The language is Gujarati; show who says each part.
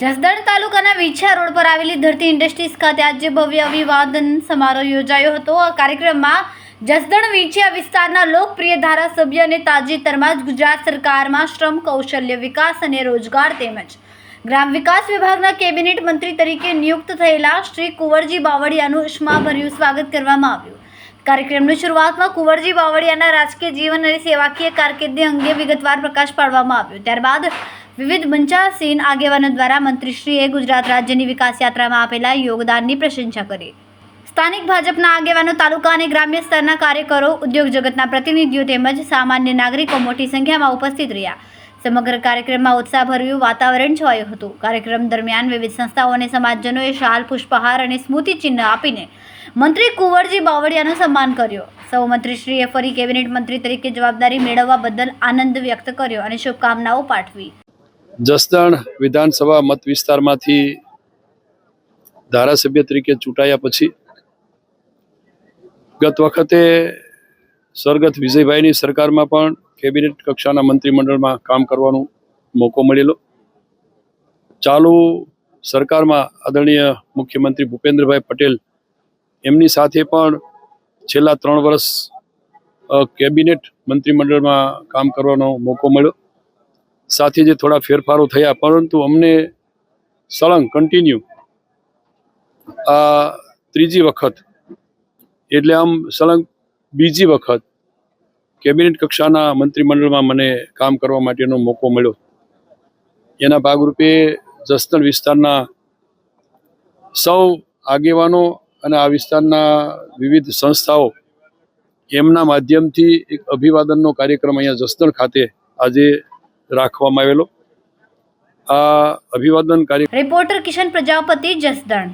Speaker 1: જસદણ તાલુકાના વિછા રોડ પર આવેલી ધરતી ઇન્ડસ્ટ્રીઝ ખાતે આજે ભવ્ય અભિવાદન સમારોહ યોજાયો હતો। આ કાર્યક્રમમાં જસદણ વિછા વિસ્તારના લોકપ્રિય ધારાસભ્ય અને તાજેતરમાં જ ગુજરાત સરકારમાં શ્રમ કૌશલ્ય વિકાસ અને રોજગાર તેમજ ગ્રામ વિકાસ વિભાગના કેબિનેટ મંત્રી તરીકે નિયુક્ત થયેલા શ્રી કુંવરજી બાવળિયાનું ઉષ્માભર્યું સ્વાગત કરવામાં આવ્યું। કાર્યક્રમની શરૂઆતમાં કુંવરજી બાવળિયાના રાજકીય જીવન અને સેવાકીય કારકિર્દી અંગે વિગતવાર પ્રકાશ પાડવામાં આવ્યો। ત્યારબાદ વિવિધ મંચાસીન આગેવાનો દ્વારા મંત્રીશ્રીએ ગુજરાત રાજ્યની વિકાસ યાત્રામાં આપેલા યોગદાનની પ્રશંસા કરી। સ્થાનિક ભાજપના આગેવાનો, તાલુકા અને ગ્રામ્ય સ્તરના કાર્યકરો, ઉદ્યોગ જગતના પ્રતિનિધિઓ તેમજ સામાન્ય નાગરિકો મોટી સંખ્યામાં ઉપસ્થિત રહ્યા। સમગ્ર કાર્યક્રમમાં ઉત્સાહભર્યું વાતાવરણ છવાયું હતું। કાર્યક્રમ દરમિયાન વિવિધ સંસ્થાઓ અને સમાજજનોએ શાલ, પુષ્પહાર અને સ્મૃતિ ચિહ્ન આપીને મંત્રી કુંવરજી બાવળિયાનું સન્માન કર્યો। સૌ મંત્રીશ્રીએ ફરી કેબિનેટ મંત્રી તરીકે જવાબદારી મેળવવા બદલ આનંદ વ્યક્ત કર્યો અને શુભકામનાઓ પાઠવી।
Speaker 2: જસદણ વિધાનસભા મત વિસ્તારમાંથી ધારાસભ્ય તરીકે ચૂંટાયા પછી ગત વખતે સ્વર્ગત વિજયભાઈની સરકારમાં પણ કેબિનેટ કક્ષાના મંત્રીમંડળમાં કામ કરવાનો મોકો મળેલો। ચાલુ સરકારમાં આદરણીય મુખ્યમંત્રી ભૂપેન્દ્રભાઈ પટેલ એમની સાથે પણ છેલ્લા 3 વર્ષ કેબિનેટ મંત્રીમંડળમાં કામ કરવાનો મોકો મળ્યો। સાથે જે થોડા ફેરફારો થયા, પરંતુ અમને સળંગ કન્ટિન્યુ આ ત્રીજી વખત એટલે આમ સળંગ બીજી વખત કેબિનેટ કક્ષાના મંત્રીમંડળમાં મને કામ કરવા માટેનો મોકો મળ્યો। એના ભાગરૂપે જસદણ વિસ્તારના સૌ આગેવાનો અને આ વિસ્તારના વિવિધ સંસ્થાઓ એમના માધ્યમથી એક અભિવાદનનો કાર્યક્રમ અહીંયા જસદણ ખાતે આજે રાખવામાં આવેલો। આ અભિવાદન કાર્યક્રમ
Speaker 1: રિપોર્ટર કિશન પ્રજાપતિ, જસદણ।